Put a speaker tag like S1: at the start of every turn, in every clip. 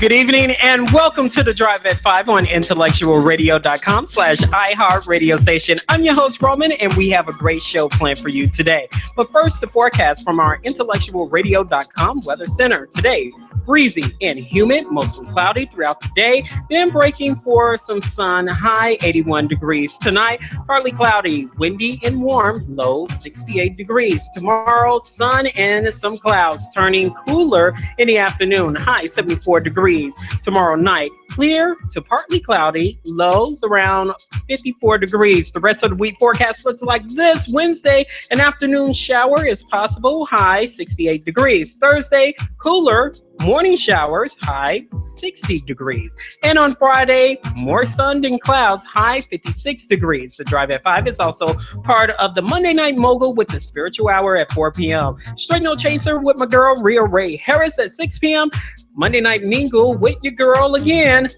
S1: Good evening and welcome to the Drive at 5 on IntellectualRadio.com/iHeart radio station. I'm your host, Roman, and we have a great show planned for you today. But first, the forecast from our IntellectualRadio.com Weather Center. Today, breezy and humid, mostly cloudy throughout the day, then breaking for some sun, high 81 degrees. Tonight, partly cloudy, windy and warm, low 68 degrees. Tomorrow, sun and some clouds, turning cooler in the afternoon, high 74 degrees. Tomorrow night, clear to partly cloudy, lows around 54 degrees. The rest of the week forecast looks like this. Wednesday, an afternoon shower is possible, high 68 degrees. Thursday, cooler, morning showers, high 60 degrees. And on Friday, more sun than clouds, high 56 degrees. The Drive at 5 is also part of the Monday Night Mogul with the Spiritual Hour at 4 p.m. Straight No Chaser with my girl, Rhea Ray Harris at 6 p.m. Monday Night Mingle with your girl again,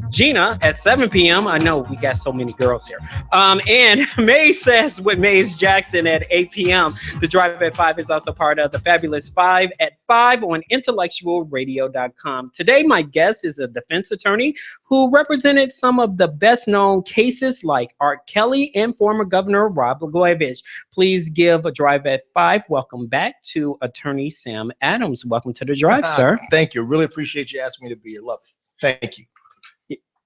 S1: Gina, at 7 p.m. I know we got so many girls here. And May Says with Maze Jackson at 8 p.m. The Drive at 5 is also part of the Fabulous 5 at 5 on IntellectualRadio.com. Today, my guest is a defense attorney who represented some of the best-known cases like R.Kelly and former Governor Rod Blagojevich. Please give a Drive at 5 welcome back to Attorney Sam Adams. Welcome to the Drive, sir.
S2: Thank you. Really appreciate you asking me to be here. Love it. Thank you.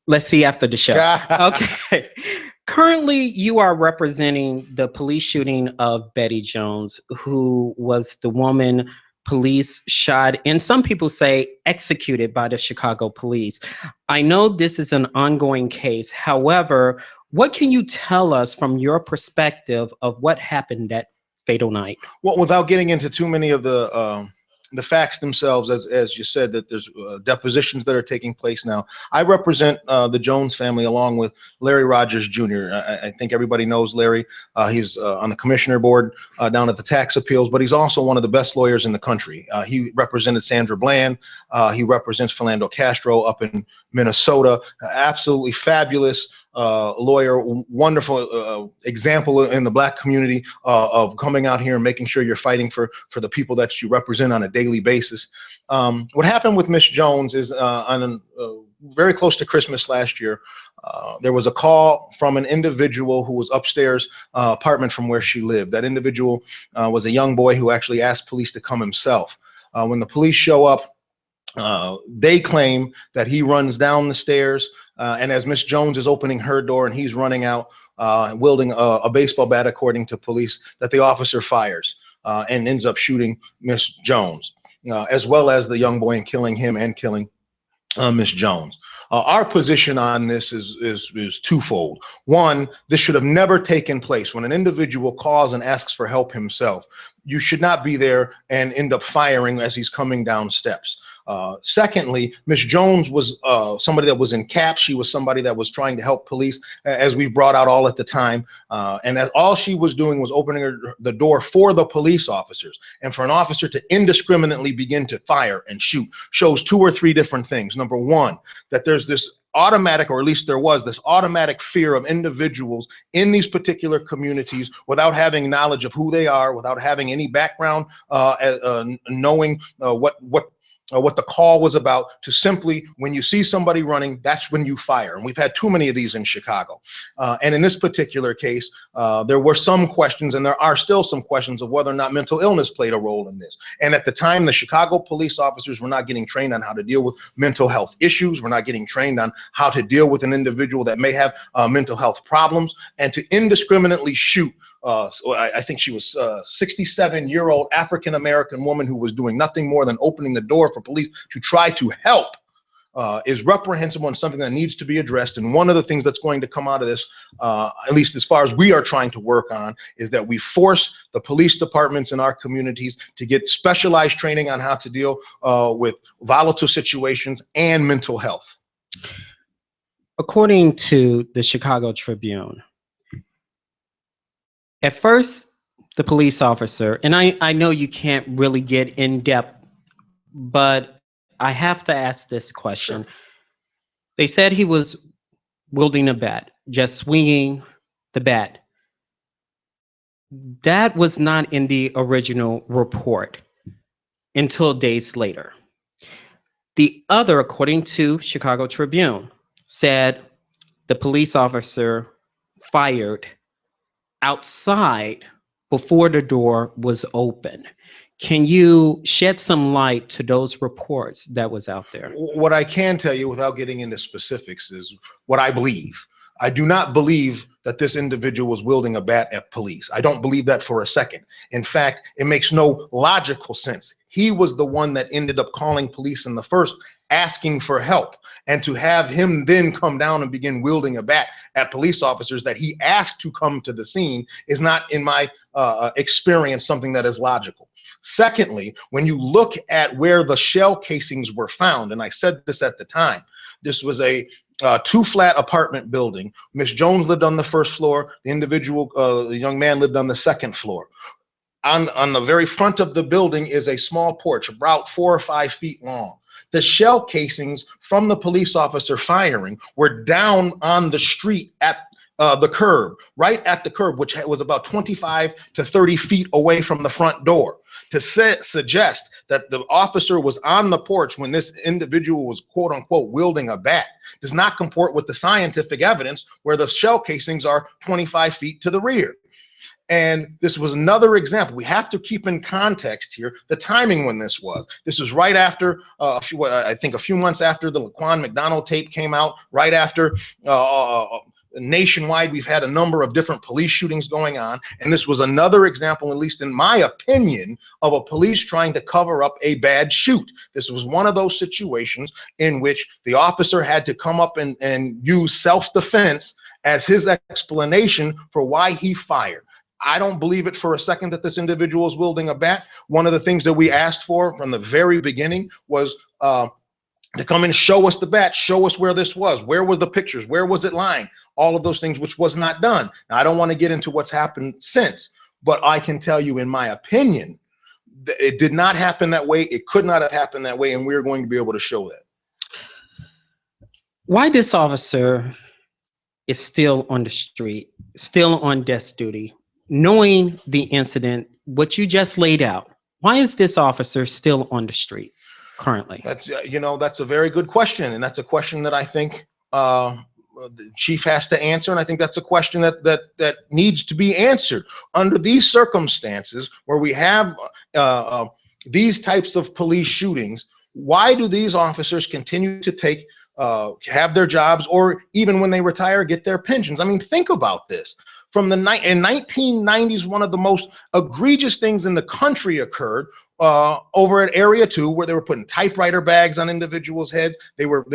S1: Let's see after the show. Okay. Currently, you are representing the police shooting of Betty Jones, who was the woman police shot, and some people say executed by the Chicago police. I know this is an ongoing case. However, what can you tell us from your perspective of what happened that fatal night?
S2: Well, without getting into too many of the facts themselves, as you said, that there's depositions that are taking place now. I represent the Jones family along with Larry Rogers Jr. I think everybody knows Larry. He's on the commissioner board down at the tax appeals, but he's also one of the best lawyers in the country. He represented Sandra Bland. He represents Philando Castro up in Minnesota. Absolutely fabulous lawyer, wonderful example in the black community of coming out here and making sure you're fighting for the people that you represent on a daily basis. What happened with Miss Jones is very close to Christmas last year, there was a call from an individual who was upstairs apartment from where she lived. That individual was a young boy who actually asked police to come himself. When the police show up, they claim that he runs down the stairs, and as Miss Jones is opening her door and he's running out wielding a baseball bat, according to police, that the officer fires and ends up shooting Miss Jones, as well as the young boy, and killing him and killing Miss Jones. Our position on this is twofold. One, this should have never taken place. When an individual calls and asks for help himself, you should not be there and end up firing as he's coming down steps. Secondly, Miss Jones was somebody that was in CAPS. She was somebody that was trying to help police, as we brought out all at the time. And that all she was doing was opening the door for the police officers. And for an officer to indiscriminately begin to fire and shoot shows two or three different things. Number one, that there's this automatic, or at least there was this automatic fear of individuals in these particular communities without having knowledge of who they are, without having any background, knowing what the call was about, to simply, when you see somebody running, that's when you fire. And we've had too many of these in Chicago. And in this particular case, there were some questions, and there are still some questions, of whether or not mental illness played a role in this. And at the time, the Chicago police officers were not getting trained on how to deal with mental health issues. We're not getting trained on how to deal with an individual that may have mental health problems. And to indiscriminately shoot, so I think she was a 67-year-old African-American woman who was doing nothing more than opening the door for police to try to help, is reprehensible and something that needs to be addressed. And one of the things that's going to come out of this, at least as far as we are trying to work on, is that we force the police departments in our communities to get specialized training on how to deal with volatile situations and mental health.
S1: According to the Chicago Tribune, at first, the police officer, and I know you can't really get in depth, but I have to ask this question. Sure. They said he was wielding a bat, just swinging the bat. That was not in the original report until days later. The other, according to Chicago Tribune, said the police officer fired outside before the door was open. Can you shed some light to those reports that was out there?
S2: What I can tell you without getting into specifics is what I believe. I do not believe that this individual was wielding a bat at police. I don't believe that for a second. In fact, it makes no logical sense. He was the one that ended up calling police in the first, asking for help. And to have him then come down and begin wielding a bat at police officers that he asked to come to the scene is not, in my experience, something that is logical. Secondly, when you look at where the shell casings were found, and I said this at the time, this was a two-flat apartment building. Miss Jones lived on the first floor. The individual, the young man, lived on the second floor. On the very front of the building is a small porch, about 4 or 5 feet long. The shell casings from the police officer firing were down on the street at the curb, right at the curb, which was about 25 to 30 feet away from the front door. To suggest that the officer was on the porch when this individual was, quote unquote, wielding a bat does not comport with the scientific evidence where the shell casings are 25 feet to the rear. And this was another example. We have to keep in context here the timing when this was. This was right after, I think a few months after the Laquan McDonald tape came out, right after nationwide, we've had a number of different police shootings going on, and this was another example, at least in my opinion, of a police trying to cover up a bad shoot. This was one of those situations in which the officer had to come up and use self-defense as his explanation for why he fired. I don't believe it for a second that this individual is wielding a bat. One of the things that we asked for from the very beginning was to come and show us the bat, show us where this was, where were the pictures, where was it lying, all of those things, which was not done. Now, I don't want to get into what's happened since, but I can tell you, in my opinion, it did not happen that way. It could not have happened that way, and we're going to be able to show that.
S1: Why this officer is still on the street, still on desk duty, knowing the incident, what you just laid out, why is this officer still on the street currently?
S2: That's, that's a very good question, and that's a question that I think the chief has to answer, and I think that's a question that needs to be answered. Under these circumstances, where we have these types of police shootings, why do these officers continue to have their jobs, or even when they retire, get their pensions? I mean, think about this. In 1990s, one of the most egregious things in the country occurred over at Area 2, where they were putting typewriter bags on individuals' heads. They were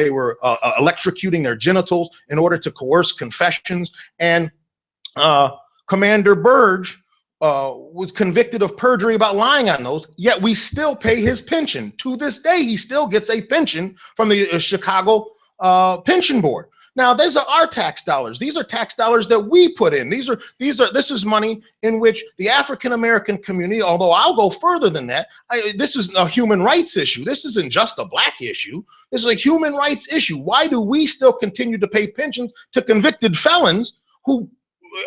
S2: electrocuting their genitals in order to coerce confessions. And Commander Burge was convicted of perjury about lying on those, yet we still pay his pension. To this day, he still gets a pension from the Chicago Pension Board. Now, these are our tax dollars. These are tax dollars that we put in. This is money in which the African American community, although I'll go further than that, this is a human rights issue. This isn't just a black issue. This is a human rights issue. Why do we still continue to pay pensions to convicted felons who,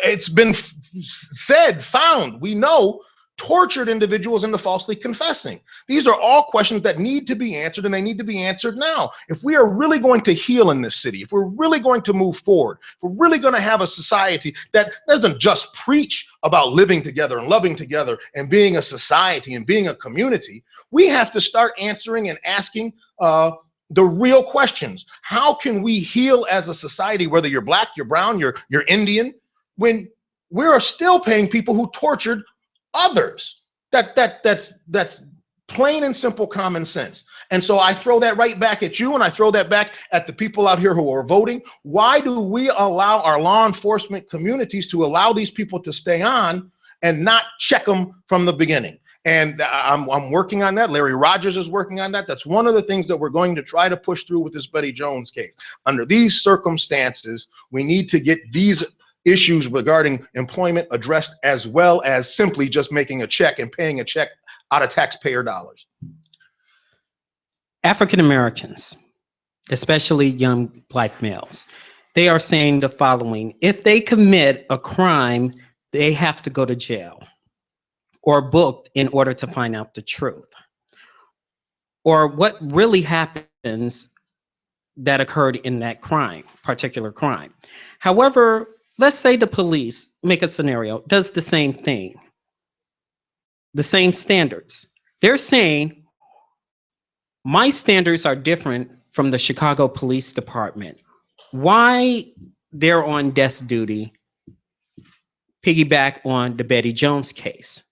S2: it's been found, we know, tortured individuals into falsely confessing? These are all questions that need to be answered, and they need to be answered now. If we are really going to heal in this city, if we're really going to move forward, if we're really going to have a society that doesn't just preach about living together and loving together and being a society and being a community, we have to start answering and asking the real questions. How can we heal as a society, whether you're black, you're brown, you're Indian, when we're still paying people who tortured others? That's plain and simple common sense. And so I throw that right back at you, and I throw that back at the people out here who are voting. Why do we allow our law enforcement communities to allow these people to stay on and not check them from the beginning? And I'm working on that. Larry Rogers is working on that. That's one of the things that we're going to try to push through with this Betty Jones case. Under these circumstances, we need to get these issues regarding employment addressed, as well as simply just making a check and paying a check out of taxpayer dollars.
S1: African Americans, especially young black males, they are saying the following: if they commit a crime, they have to go to jail or booked in order to find out the truth, or what really happens that occurred in that particular crime. However, let's say the police, make a scenario, does the same thing, the same standards. They're saying, my standards are different from the Chicago Police Department. Why they're on desk duty piggyback on the Betty Jones case.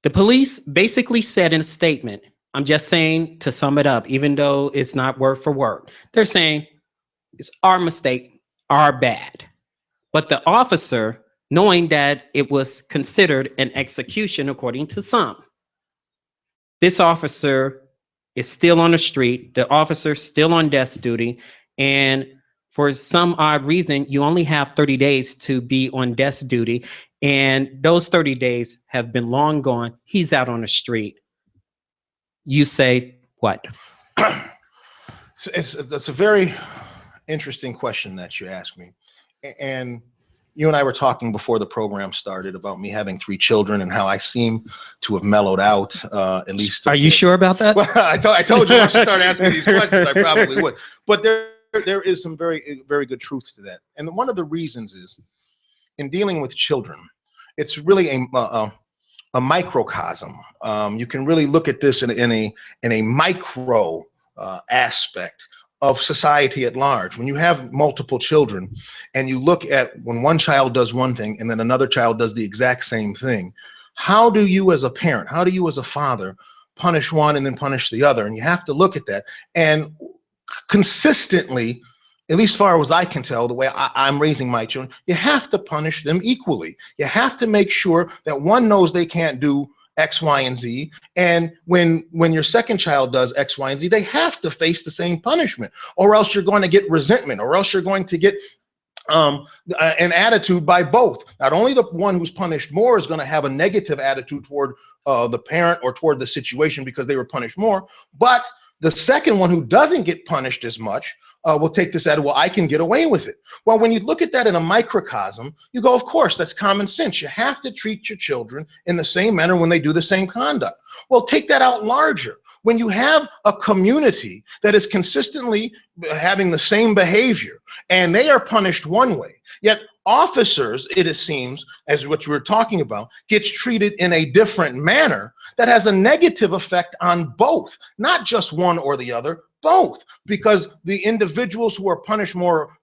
S1: The police basically said in a statement, I'm just saying to sum it up, even though it's not word for word, they're saying it's our mistake, our bad. But the officer, knowing that it was considered an execution according to some, this officer is still on the street, the officer's still on desk duty, and for some odd reason, you only have 30 days to be on desk duty, and those 30 days have been long gone. He's out on the street. You say what?
S2: That's a very interesting question that you asked me. And you and I were talking before the program started about me having 3 children and how I seem to have mellowed out, at least.
S1: Are you sure about that?
S2: Well, I told you once you start asking these questions, I probably would. But there is some very, very good truth to that. And one of the reasons is, in dealing with children, it's really a microcosm. You can really look at this in a micro aspect of society at large. When you have multiple children and you look at when one child does one thing and then another child does the exact same thing, how do you as a parent, how do you as a father punish one and then punish the other? And you have to look at that. And consistently, at least as far as I can tell, the way I'm raising my children, you have to punish them equally. You have to make sure that one knows they can't do X, Y, and Z. And when your second child does X, Y, and Z, they have to face the same punishment, or else you're going to get resentment, or else you're going to get an attitude by both. Not only the one who's punished more is going to have a negative attitude toward the parent or toward the situation because they were punished more, but the second one who doesn't get punished as much will take this attitude, well, I can get away with it. Well, when you look at that in a microcosm, you go, of course, that's common sense. You have to treat your children in the same manner when they do the same conduct. Well, take that out larger. When you have a community that is consistently having the same behavior and they are punished one way, yet officers, it seems, as what you were talking about, gets treated in a different manner, that has a negative effect on both, not just one or the other, both, because the individuals who are punished more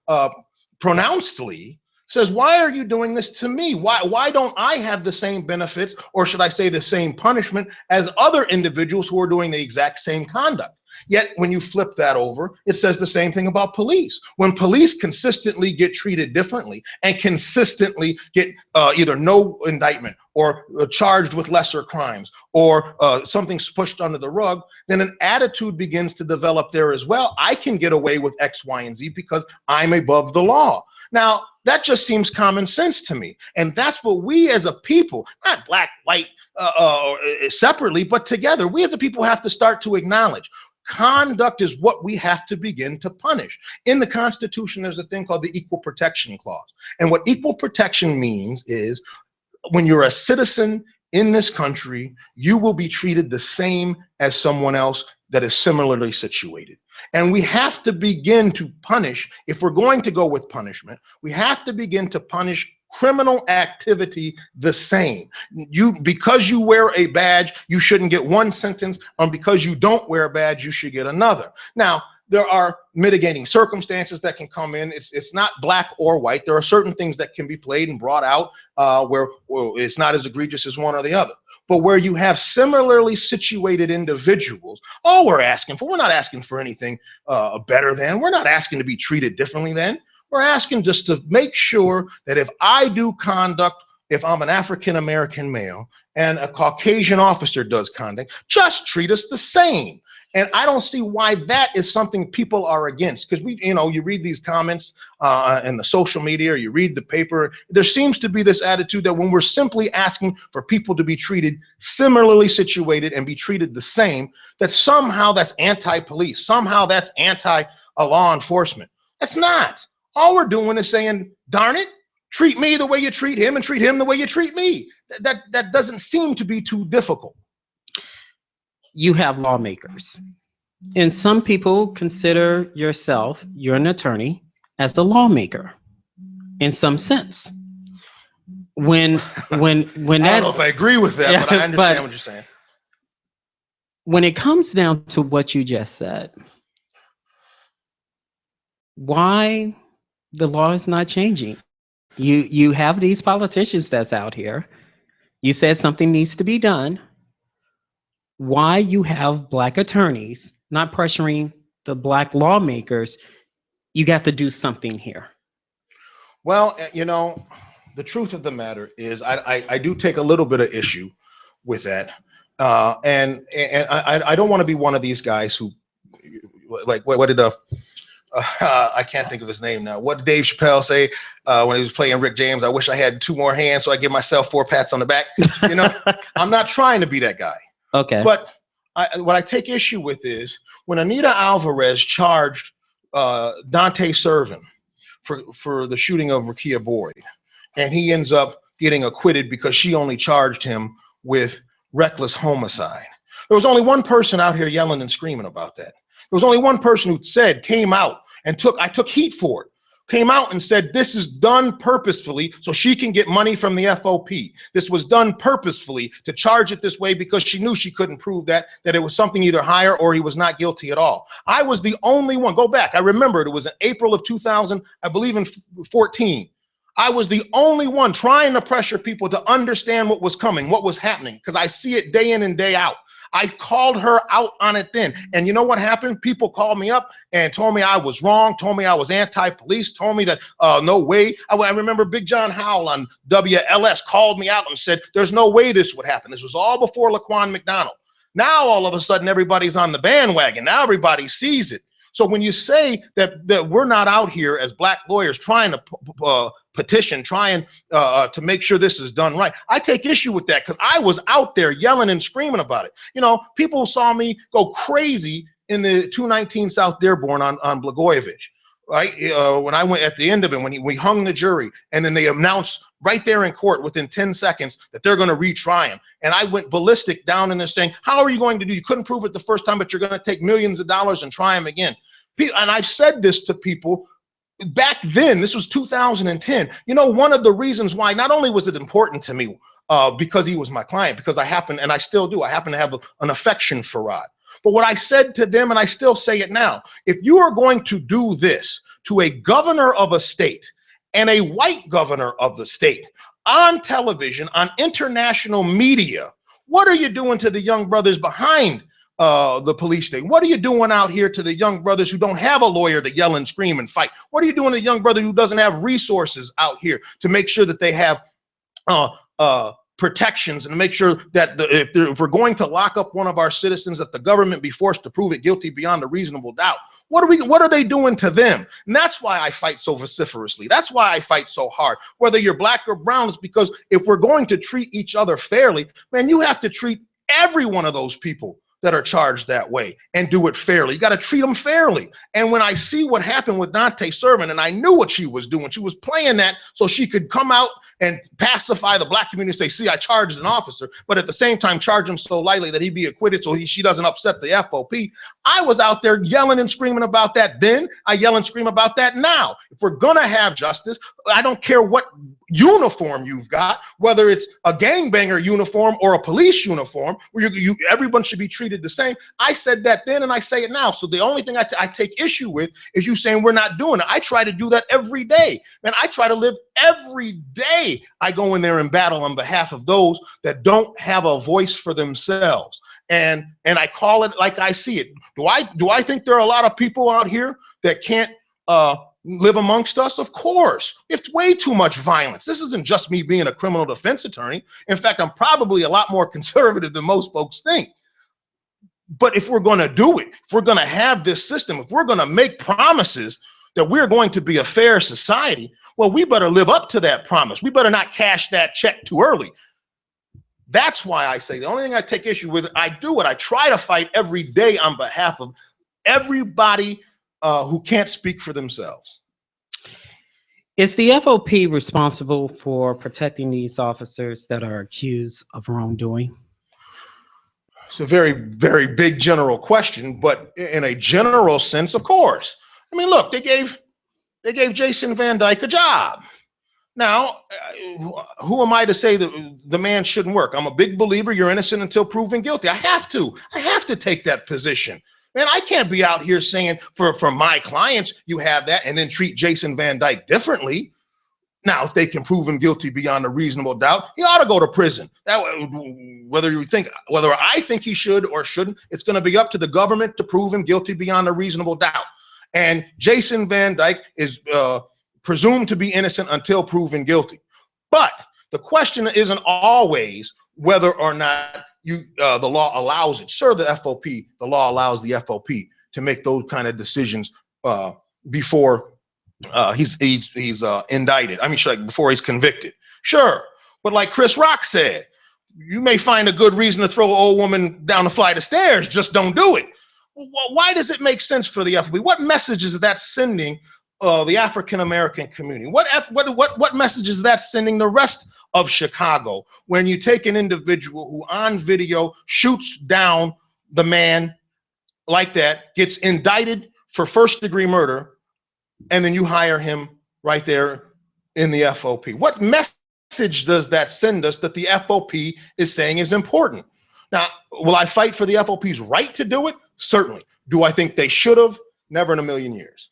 S2: pronouncedly says, why are you doing this to me? Why don't I have the same benefits, or should I say the same punishment, as other individuals who are doing the exact same conduct? Yet when you flip that over, it says the same thing about police. When police consistently get treated differently and consistently get either no indictment or charged with lesser crimes, or something's pushed under the rug, then an attitude begins to develop there as well. I can get away with X, Y, and Z because I'm above the law. Now, that just seems common sense to me. And that's what we as a people, not black, white, separately, but together, we as a people have to start to acknowledge. Conduct is what we have to begin to punish. In the Constitution, there's a thing called the Equal Protection Clause. And what equal protection means is when you're a citizen in this country, you will be treated the same as someone else that is similarly situated. And we have to begin to punish, if we're going to go with punishment, we have to begin to punish criminal activity the same. Because you wear a badge, you shouldn't get one sentence, and because you don't wear a badge, you should get another. Now, there are mitigating circumstances that can come in. It's not black or white. There are certain things that can be played and brought out where it's not as egregious as one or the other. But where you have similarly situated individuals, all we're not asking for anything better than. We're not asking to be treated differently than. We're asking just to make sure that if I do conduct, if I'm an African-American male and a Caucasian officer does conduct, just treat us the same. And I don't see why that is something people are against, because you read these comments in the social media, or you read the paper, there seems to be this attitude that when we're simply asking for people to be treated similarly situated and be treated the same, that somehow that's anti-police, somehow that's anti-law enforcement. That's not. All we're doing is saying, darn it, treat me the way you treat him and treat him the way you treat me. That doesn't seem to be too difficult.
S1: You have lawmakers. And some people consider you're an attorney, as a lawmaker in some sense. When
S2: I don't know if I agree with that, but I understand what you're saying.
S1: When it comes down to what you just said, why the law is not changing? You have these politicians that's out here. You said something needs to be done. Why you have Black attorneys not pressuring the Black lawmakers? You got to do something here.
S2: Well, the truth of the matter is I do take a little bit of issue with that. And I don't want to be one of these guys who, like, what did I can't think of his name now. What did Dave Chappelle say when he was playing Rick James? I wish I had 2 more hands so I give myself 4 pats on the back. I'm not trying to be that guy.
S1: Okay.
S2: But what I take issue with is when Anita Alvarez charged Dante Servin for the shooting of Rekia Boyd, and he ends up getting acquitted because she only charged him with reckless homicide. There was only one person out here yelling and screaming about that. There was only one person who came out and I took heat for it, came out and said, this is done purposefully so she can get money from the FOP. This was done purposefully to charge it this way because she knew she couldn't prove that it was something either higher or he was not guilty at all. I was the only one. Go back. I remember it was in April of 2000, I believe in 14. I was the only one trying to pressure people to understand what was coming, what was happening, because I see it day in and day out. I called her out on it then. And you know what happened? People called me up and told me I was wrong, told me I was anti-police, told me that no way. I remember Big John Howell on WLS called me out and said, there's no way this would happen. This was all before Laquan McDonald. Now, all of a sudden, everybody's on the bandwagon. Now everybody sees it. So when you say that we're not out here as Black lawyers trying to petition, trying to make sure this is done right, I take issue with that because I was out there yelling and screaming about it. People saw me go crazy in the 219 South Dearborn on Blagojevich, right? When I went at the end of it, when we hung the jury, and then they announced right there in court within 10 seconds that they're going to retry him. And I went ballistic down in there saying, how are you going to do? You couldn't prove it the first time, but you're going to take millions of dollars and try him again. And I've said this to people back then. This was 2010. One of the reasons why not only was it important to me because he was my client, because I happen to have an affection for Rod. But what I said to them, and I still say it now, if you are going to do this to a governor of a state and a white governor of the state on television, on international media, what are you doing to the young brothers behind the police state? What are you doing out here to the young brothers who don't have a lawyer to yell and scream and fight? What are you doing to the young brother who doesn't have resources out here to make sure that they have protections and to make sure that if we're going to lock up one of our citizens, that the government be forced to prove it guilty beyond a reasonable doubt? What are they doing to them? And that's why I fight so vociferously. That's why I fight so hard. Whether you're Black or brown, it's because if we're going to treat each other fairly, man, you have to treat every one of those people that are charged that way and do it fairly. You got to treat them fairly. And when I see what happened with Dante Servin, and I knew what she was doing, she was playing that so she could come out and pacify the Black community, say, see, I charged an officer, but at the same time charge him so lightly that he'd be acquitted so she doesn't upset the FOP. I was out there yelling and screaming about that then. I yell and scream about that now. If we're going to have justice, I don't care what uniform you've got, whether it's a gangbanger uniform or a police uniform, where everyone should be treated the same. I said that then and I say it now. So the only thing I take issue with is you saying we're not doing it. I try to do that every day. Man, I try to live every day. I go in there and battle on behalf of those that don't have a voice for themselves. And I call it like I see it. Do I think there are a lot of people out here that can't live amongst us? Of course. It's way too much violence. This isn't just me being a criminal defense attorney. In fact, I'm probably a lot more conservative than most folks think. But if we're going to do it, if we're going to have this system, if we're going to make promises that we're going to be a fair society, well, we better live up to that promise. We better not cash that check too early. That's why I say the only thing I take issue with, I try to fight every day on behalf of everybody who can't speak for themselves.
S1: Is the FOP responsible for protecting these officers that are accused of wrongdoing?
S2: It's a very, very big general question, but in a general sense, of course. I mean, look, they gave Jason Van Dyke a job. Now, who am I to say that the man shouldn't work? I'm a big believer you're innocent until proven guilty. I have to take that position. Man, I can't be out here saying for my clients, you have that, and then treat Jason Van Dyke differently. Now, if they can prove him guilty beyond a reasonable doubt, he ought to go to prison. That, whether I think he should or shouldn't, it's going to be up to the government to prove him guilty beyond a reasonable doubt. And Jason Van Dyke is presumed to be innocent until proven guilty. But the question isn't always whether or not the law allows it. Sure, the law allows the FOP to make those kind of decisions before he's indicted. I mean, before he's convicted. Sure, but like Chris Rock said, you may find a good reason to throw an old woman down a flight of stairs. Just don't do it. Why does it make sense for the FOP? What message is that sending the African American community? What message is that sending the rest of Chicago when you take an individual who on video shoots down the man like that, gets indicted for first-degree murder, and then you hire him right there in the FOP? What message does that send us that the FOP is saying is important? Now, will I fight for the FOP's right to do it? Certainly. Do I think they should have? Never in a million years.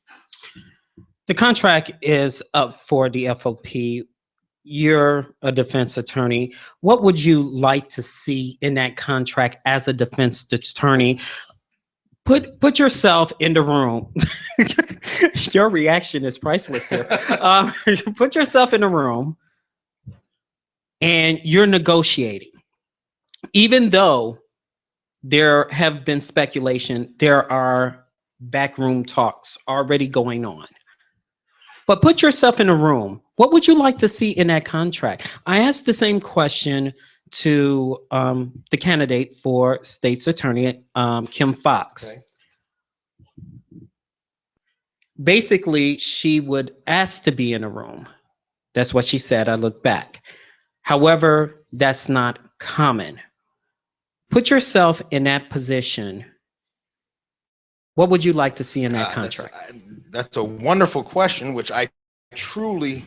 S1: The contract is up for the FOP. You're a defense attorney. What would you like to see in that contract as a defense attorney? Put yourself in the room. Your reaction is priceless here. Put yourself in the room and you're negotiating. Even though there have been speculation, there are backroom talks already going on. But put yourself in a room. What would you like to see in that contract? I asked the same question to the candidate for state's attorney, Kim Foxx.
S2: Okay.
S1: Basically, she would ask to be in a room. That's what she said. I look back. However, that's not common. Put yourself in that position. What would you like to see in that contract?
S2: That's a wonderful question, which I truly,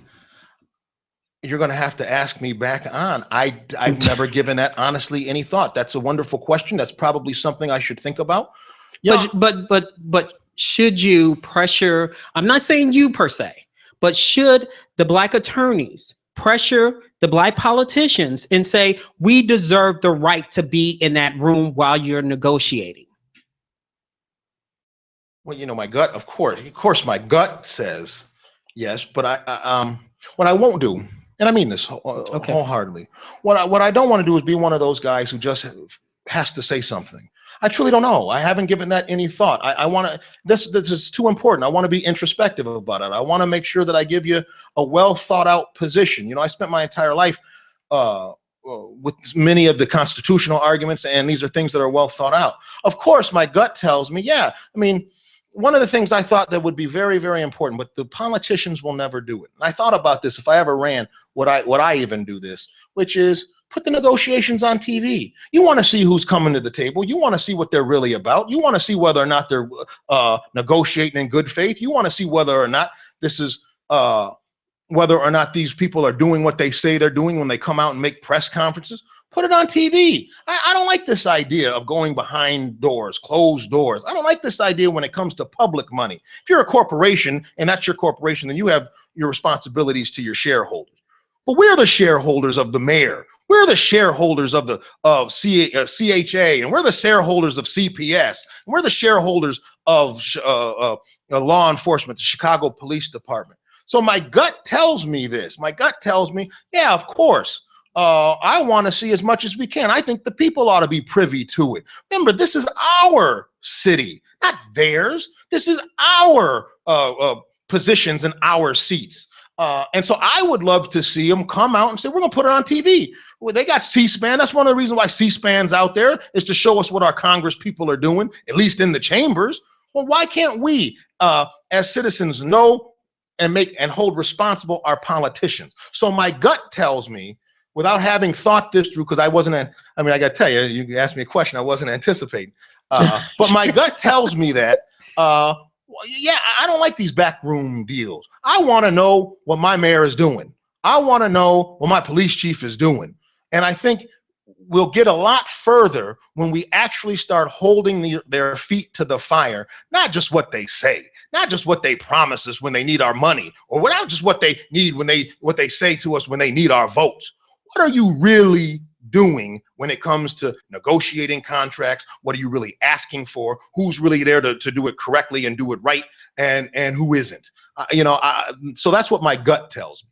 S2: you're going to have to ask me back on. I've never given that honestly any thought. That's a wonderful question. That's probably something I should think about. Yeah.
S1: But should you pressure, I'm not saying you per se, but should the Black attorneys pressure the Black politicians and say, we deserve the right to be in that room while you're negotiating?
S2: Well, my gut, of course, my gut says yes, but what I won't do, and I mean this wholeheartedly, what I don't want to do is be one of those guys who just has to say something. I truly don't know. I haven't given that any thought. I want to, this is too important. I want to be introspective about it. I want to make sure that I give you a well thought out position. I spent my entire life with many of the constitutional arguments, and these are things that are well thought out. Of course, my gut tells me, yeah, I mean, one of the things I thought that would be very, very important, but the politicians will never do it. And I thought about this. If I ever ran, would I even do this? Which is put the negotiations on TV. You want to see who's coming to the table. You want to see what they're really about. You want to see whether or not they're negotiating in good faith. You want to see whether or not this is whether or not these people are doing what they say they're doing when they come out and make press conferences. Put it on TV. I don't like this idea of going behind doors, closed doors. I don't like this idea when it comes to public money. If you're a corporation and that's your corporation, then you have your responsibilities to your shareholders. But we're the shareholders of the mayor. We're the shareholders of CHA, and we're the shareholders of CPS. And we're the shareholders of law enforcement, the Chicago Police Department. So my gut tells me this. My gut tells me, yeah, of course. I want to see as much as we can. I think the people ought to be privy to it. Remember, this is our city, not theirs. This is our positions and our seats. And so I would love to see them come out and say, we're going to put it on TV. Well, they got C-SPAN. That's one of the reasons why C-SPAN's out there, is to show us what our Congress people are doing, at least in the chambers. Well, why can't we, as citizens, know and hold responsible our politicians. So my gut tells me, without having thought this through, because I got to tell you, you asked me a question I wasn't anticipating. But my gut tells me that, I don't like these backroom deals. I want to know what my mayor is doing. I want to know what my police chief is doing. And I think we'll get a lot further when we actually start holding their feet to the fire, not just what they say, not just what they promise us when they need our money, or not just what they need what they say to us when they need our votes. What are you really doing when it comes to negotiating contracts? What are you really asking for? Who's really there to do it correctly and do it right, and who isn't? So that's what my gut tells me.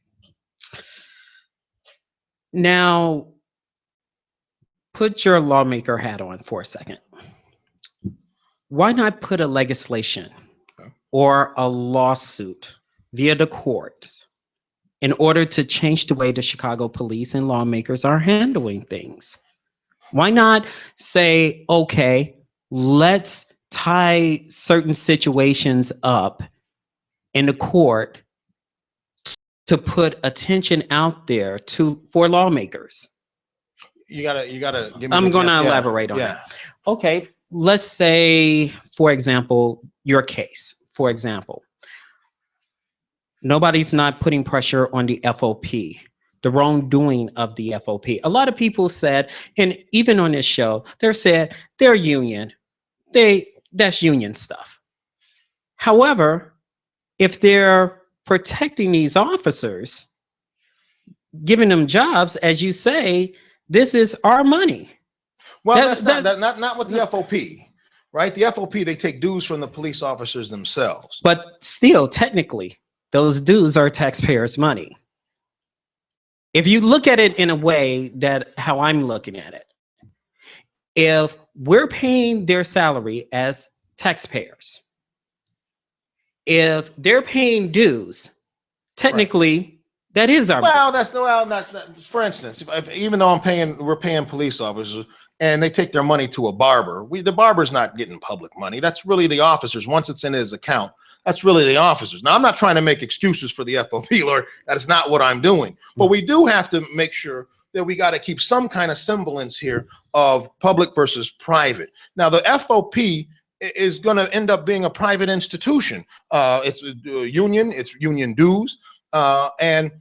S1: Now, put your lawmaker hat on for a second. Why not put a legislation or a lawsuit via the courts in order to change the way the Chicago police and lawmakers are handling things? Why not say, okay, let's tie certain situations up in the court to put attention out there for lawmakers?
S2: You gotta give me.
S1: I'm going to elaborate on that. Okay, let's say, for example, your case. For example, nobody's not putting pressure on the FOP, the wrongdoing of the FOP. A lot of people said, and even on this show, they said they're union. That's union stuff. However, if they're protecting these officers, giving them jobs, as you say, this is our money.
S2: Well, that's not with the FOP, right? The FOP, they take dues from the police officers themselves.
S1: But still, technically, those dues are taxpayers' money. If you look at it in a way that how I'm looking at it, if we're paying their salary as taxpayers, if they're paying dues, technically, right, that is our money.
S2: For instance, even though we're paying police officers and they take their money to a barber, the barber's not getting public money. That's really the officers. Once it's in his account, that's really the officers. Now, I'm not trying to make excuses for the FOP, Lord. That is not what I'm doing. But we do have to make sure that we got to keep some kind of semblance here of public versus private. Now, the FOP is going to end up being a private institution. It's a union. It's union dues. And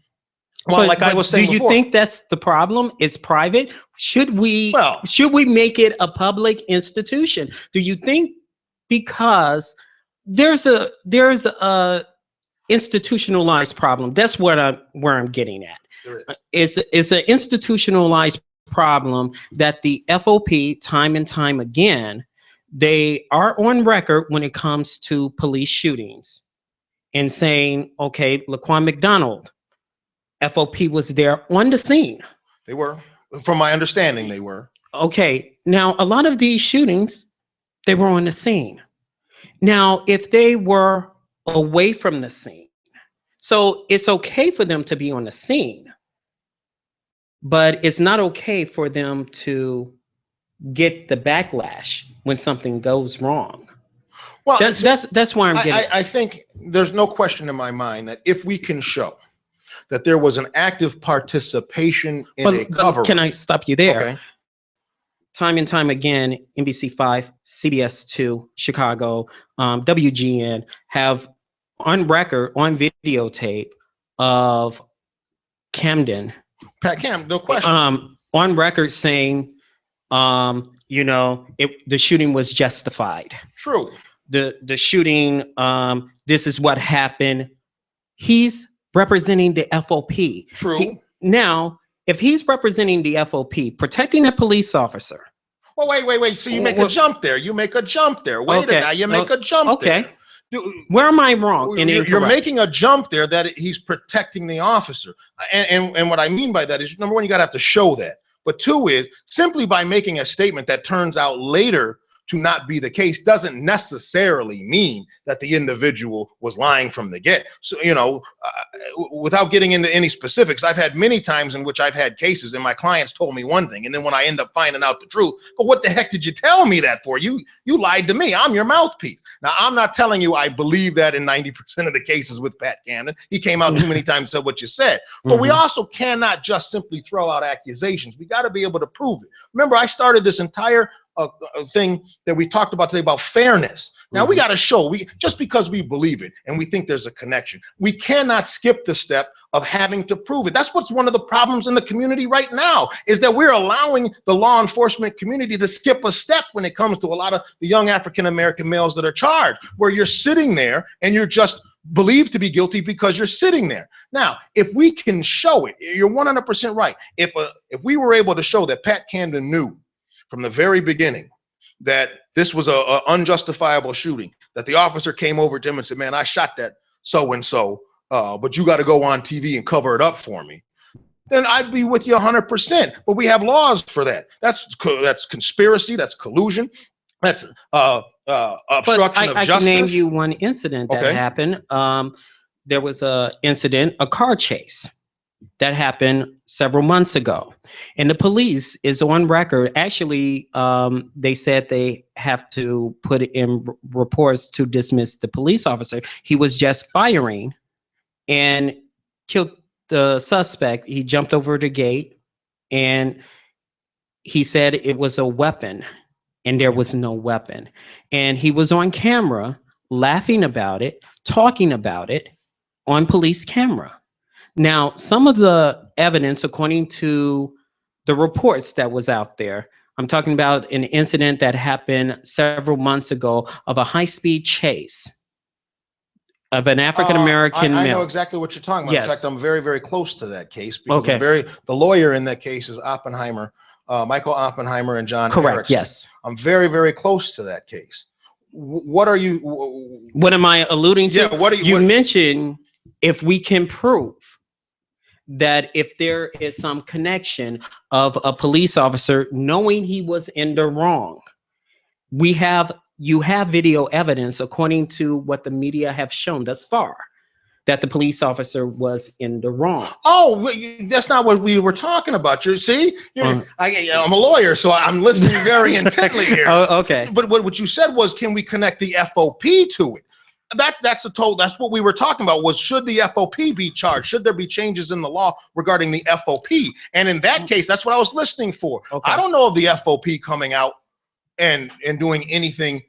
S2: like I was saying
S1: do you
S2: before,
S1: think that's the problem? It's private. Should we make it a public institution? Do you think, because there's a institutionalized problem? That's where I'm getting at. It's an institutionalized problem that the FOP, time and time again, they are on record when it comes to police shootings and saying, okay, Laquan McDonald, FOP was there on the scene.
S2: They were. From my understanding, they were.
S1: Okay. Now, a lot of these shootings, they were on the scene. Now, if they were away from the scene, so it's okay for them to be on the scene, but it's not okay for them to get the backlash when something goes wrong. Well, that's why I'm getting.
S2: I think there's no question in my mind that if we can show that there was an active participation in a cover.
S1: Can I stop you there?
S2: Okay.
S1: Time and time again, NBC5, CBS 2, Chicago, WGN have on record, on videotape of Camden.
S2: Pat Cam, no question.
S1: On record saying, the shooting was justified.
S2: True.
S1: The shooting, this is what happened. He's representing the FOP.
S2: True.
S1: Now, if he's representing the FOP, protecting a police officer.
S2: Well, wait. So you make a jump there. Wait a minute. You make a jump there.
S1: Where am I wrong?
S2: You're making a jump there that he's protecting the officer. And what I mean by that is, number one, you got to have to show that. But two is, simply by making a statement that turns out later to not be the case doesn't necessarily mean that the individual was lying from the get. So, you know, without getting into any specifics, I've had many times in which I've had cases and my clients told me one thing, and then when I end up finding out the truth, but what the heck did you tell me that for? You lied to me. I'm your mouthpiece. Now, I'm not telling you I believe that in 90% of the cases with Pat Camden. He came out too many times and said what you said. But we also cannot just simply throw out accusations. We got to be able to prove it. Remember, I started this entire thing that we talked about today about fairness. Now we got to show, just because we believe it and we think there's a connection, we cannot skip the step of having to prove it. That's what's one of the problems in the community right now, is that we're allowing the law enforcement community to skip a step when it comes to a lot of the young African-American males that are charged, where you're sitting there and you're just believed to be guilty because you're sitting there. Now, if we can show it, you're 100% right. If we were able to show that Pat Camden knew from the very beginning that this was a unjustifiable shooting, that the officer came over to him and said, man, I shot that so-and-so, but you got to go on TV and cover it up for me, then I'd be with you 100%. But we have laws for that. That's conspiracy, that's collusion, that's obstruction of justice. I
S1: can name you one incident that happened. There was a car chase that happened several months ago, and the police is on record. Actually, they said they have to put in reports to dismiss the police officer. He was just firing and killed the suspect. He jumped over the gate, and he said it was a weapon, and there was no weapon. And he was on camera laughing about it, talking about it on police camera. Now, some of the evidence, according to the reports that was out there, I'm talking about an incident that happened several months ago of a high-speed chase of an African-American male.
S2: I know exactly what you're talking about.
S1: Yes.
S2: In fact, I'm very, very close to that case. Because the lawyer in that case is Oppenheimer, Michael Oppenheimer and John
S1: Correct,
S2: Erickson.
S1: yes.
S2: I'm very, very close to that case. What are you...
S1: What am I alluding to?
S2: Yeah, what are you...
S1: You mentioned if we can prove that if there is some connection of a police officer knowing he was in the wrong, you have video evidence, according to what the media have shown thus far, that the police officer was in the wrong.
S2: Oh, that's not what we were talking about. I'm a lawyer, so I'm listening very intently here.
S1: Oh, okay.
S2: But what you said was, can we connect the FOP to it? That's what we were talking about, was should the FOP be charged? Should there be changes in the law regarding the FOP? And in that case, that's what I was listening for. Okay. I don't know of the FOP coming out and doing anything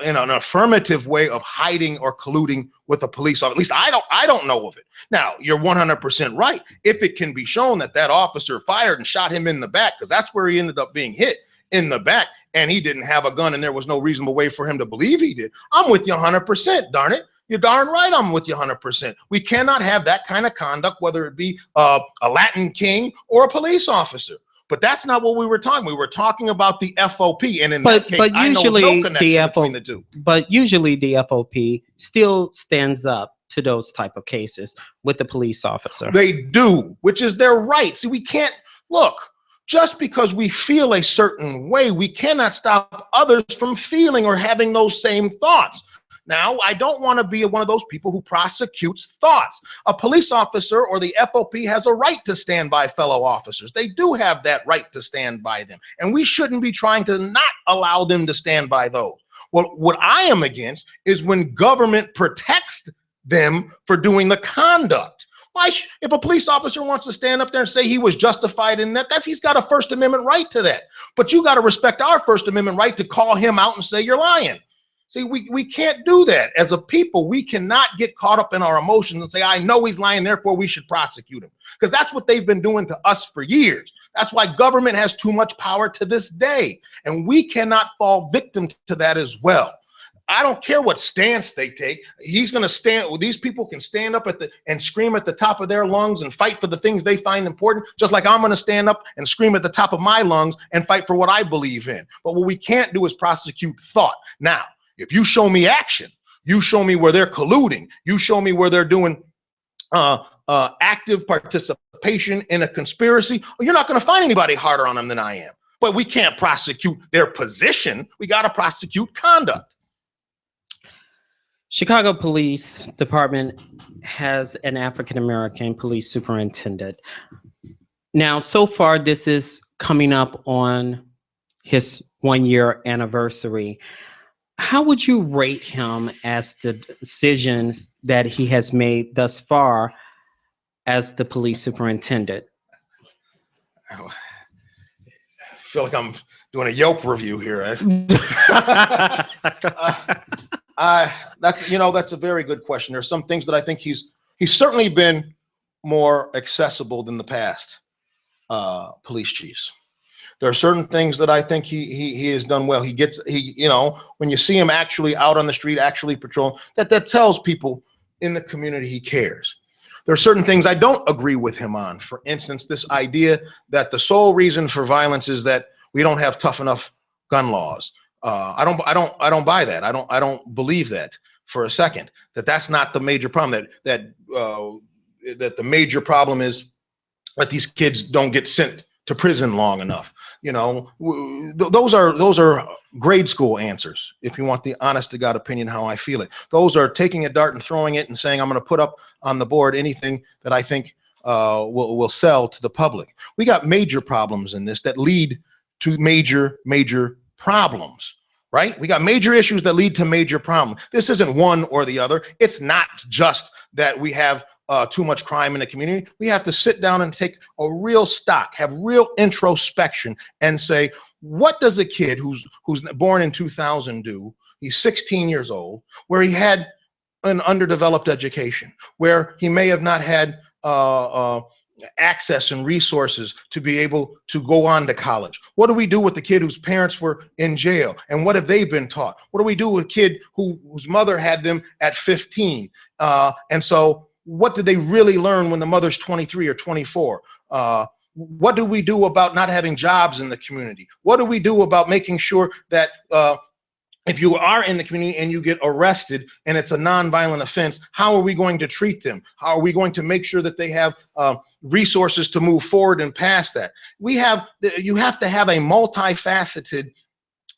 S2: in an affirmative way of hiding or colluding with the police officer. At least I don't know of it. Now, you're 100% right. If it can be shown that that officer fired and shot him in the back, because that's where he ended up being hit, in the back, and he didn't have a gun and there was no reasonable way for him to believe he did, I'm with you 100%, darn it. You're darn right I'm with you 100%. We cannot have that kind of conduct, whether it be a Latin king or a police officer. But that's not what we were talking. We were talking about the FOP, and in that case, I know no connection between the two.
S1: But usually the FOP still stands up to those type of cases with the police officer.
S2: They do, which is their right. See, we can't, look, just because we feel a certain way, we cannot stop others from feeling or having those same thoughts. Now, I don't want to be one of those people who prosecutes thoughts. A police officer or the FOP has a right to stand by fellow officers. They do have that right to stand by them, and we shouldn't be trying to not allow them to stand by those. Well, what I am against is when government protects them for doing the conduct. If a police officer wants to stand up there and say he was justified in that, he's got a First Amendment right to that. But you got to respect our First Amendment right to call him out and say you're lying. See, we can't do that. As a people, we cannot get caught up in our emotions and say, I know he's lying, therefore we should prosecute him. Because that's what they've been doing to us for years. That's why government has too much power to this day. And we cannot fall victim to that as well. I don't care what stance they take. He's going to stand. These people can stand up and scream at the top of their lungs and fight for the things they find important, just like I'm going to stand up and scream at the top of my lungs and fight for what I believe in. But what we can't do is prosecute thought. Now, if you show me action, you show me where they're colluding, you show me where they're doing active participation in a conspiracy, you're not going to find anybody harder on them than I am. But we can't prosecute their position. We got to prosecute conduct.
S1: Chicago Police Department has an African-American police superintendent. Now, so far, this is coming up on his 1-year anniversary. How would you rate him as the decisions that he has made thus far as the police superintendent?
S2: I feel like I'm doing a Yelp review here. That's a very good question. There's some things that I think he's certainly been more accessible than the past police chiefs. There are certain things that I think he has done well. When you see him actually out on the street, actually patrolling, that tells people in the community he cares. There are certain things I don't agree with him on. For instance, this idea that the sole reason for violence is that we don't have tough enough gun laws. I don't buy that. I don't believe that for a second. That's not the major problem. That the major problem is that these kids don't get sent to prison long enough. Those are grade school answers. If you want the honest to God opinion, how I feel it, those are taking a dart and throwing it and saying, I'm going to put up on the board anything that I think will sell to the public. We got major problems in this that lead to major problems, right? We got major issues that lead to major problems. This isn't one or the other. It's not just that we have too much crime in the community. We have to sit down and take a real stock, have real introspection, and say, what does a kid who's born in 2000 do? He's 16 years old, where he had an underdeveloped education, where he may have not had access and resources to be able to go on to college. What do we do with the kid whose parents were in jail, and what have they been taught? What do we do with a kid whose mother had them at 15? And so what did they really learn when the mother's 23 or 24? What do we do about not having jobs in the community? What do we do about making sure that if you are in the community and you get arrested and it's a nonviolent offense, how are we going to treat them? How are we going to make sure that they have resources to move forward and past that? You have to have a multifaceted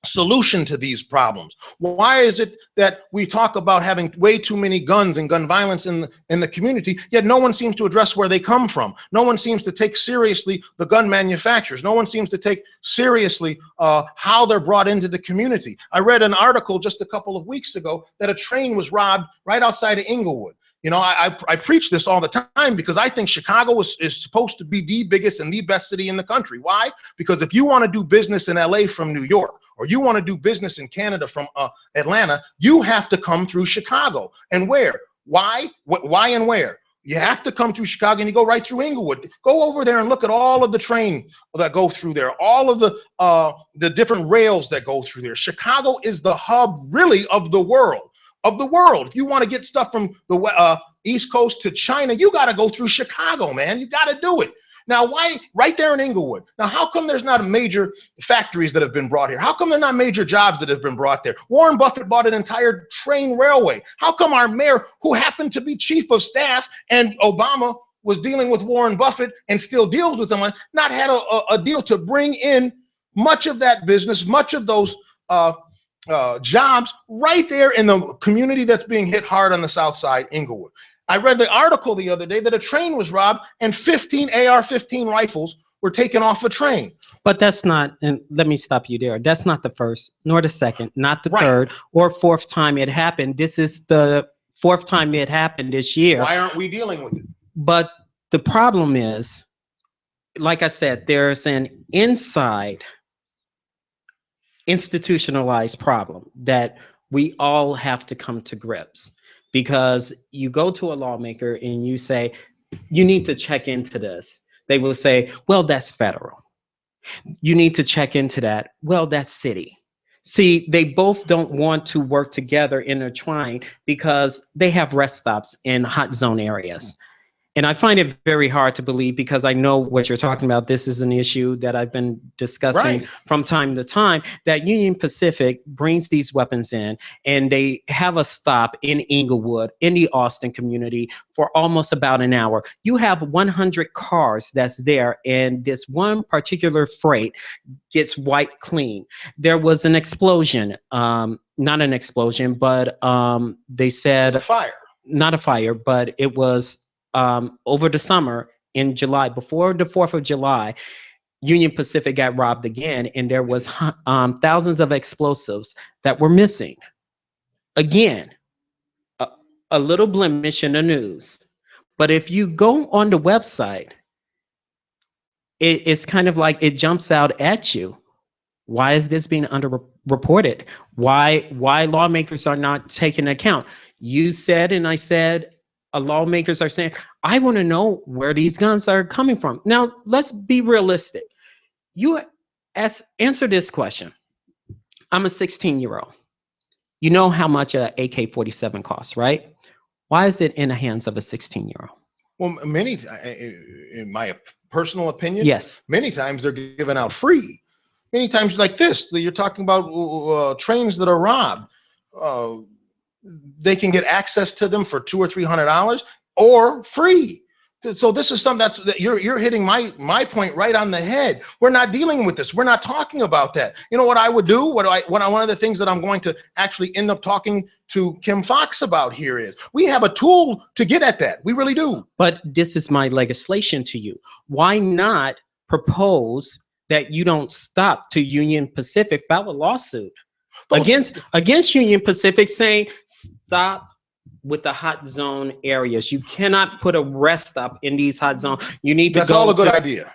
S2: solution to these problems. Why is it that we talk about having way too many guns and gun violence in the community, yet no one seems to address where they come from? No one seems to take seriously the gun manufacturers. No one seems to take seriously how they're brought into the community. I read an article just a couple of weeks ago that a train was robbed right outside of Inglewood. I preach this all the time because I think Chicago is supposed to be the biggest and the best city in the country. Why? Because if you want to do business in LA from New York, or you want to do business in Canada from Atlanta, you have to come through Chicago. And where? Why? Why and where? You have to come through Chicago, and you go right through Inglewood. Go over there and look at all of the trains that go through there, all of the different rails that go through there. Chicago is the hub, really, of the world. If you want to get stuff from the East Coast to China, you got to go through Chicago, man. You got to do it. Now, why right there in Inglewood? Now, how come there's not major factories that have been brought here? How come there are not major jobs that have been brought there? Warren Buffett bought an entire train railway. How come our mayor, who happened to be chief of staff, and Obama was dealing with Warren Buffett and still deals with him, not had a deal to bring in much of that business, much of those jobs right there in the community that's being hit hard on the south side, Inglewood? I read the article the other day that a train was robbed and 15 AR-15 rifles were taken off a train.
S1: But that's not, and let me stop you there. That's not the first, nor the second, not the third or fourth time it happened. This is the fourth time it happened this year.
S2: Why aren't we dealing with it?
S1: But the problem is, like I said, there's an inside institutionalized problem that we all have to come to grips. Because you go to a lawmaker and you say, you need to check into this. They will say, well, that's federal. You need to check into that. Well, that's city. See, they both don't want to work together intertwined because they have rest stops in hot zone areas. And I find it very hard to believe because I know what you're talking about. This is an issue that I've been discussing
S2: Right.
S1: from time to time, that Union Pacific brings these weapons in and they have a stop in Inglewood, in the Austin community, for almost about an hour. You have 100 cars that's there, and this one particular freight gets wiped clean. There was an explosion, not an explosion, but they
S2: There's
S1: said
S2: a fire.
S1: not a fire, but it was over the summer in July, before the 4th of July, Union Pacific got robbed again, and there was thousands of explosives that were missing. Again, a, a little blemish in the news. But if you go on the website, it's kind of like it jumps out at you. Why is this being underreported? Why lawmakers are not taking account? You said, and I said, lawmakers are saying, I want to know where these guns are coming from. Now, let's be realistic. You answer this question. I'm a 16-year-old. You know how much a AK-47 costs, right? Why is it in the hands of a 16-year-old?
S2: Well, in my personal opinion,
S1: Yes.
S2: many times they're given out free. Many times like this, you're talking about trains that are robbed. They can get access to them for $200 or $300 or free. So this is something that you're hitting my point right on the head. We're not dealing with this. We're not talking about that. You know what I would do? One of the things that I'm going to actually end up talking to Kim Foxx about here is we have a tool to get at that. We really do.
S1: But this is my legislation to you. Why not propose that you don't stop to Union Pacific, file a lawsuit against Union Pacific saying stop with the hot zone areas. You cannot put a rest stop in these hot zones. You need to
S2: That's
S1: go.
S2: all a good idea.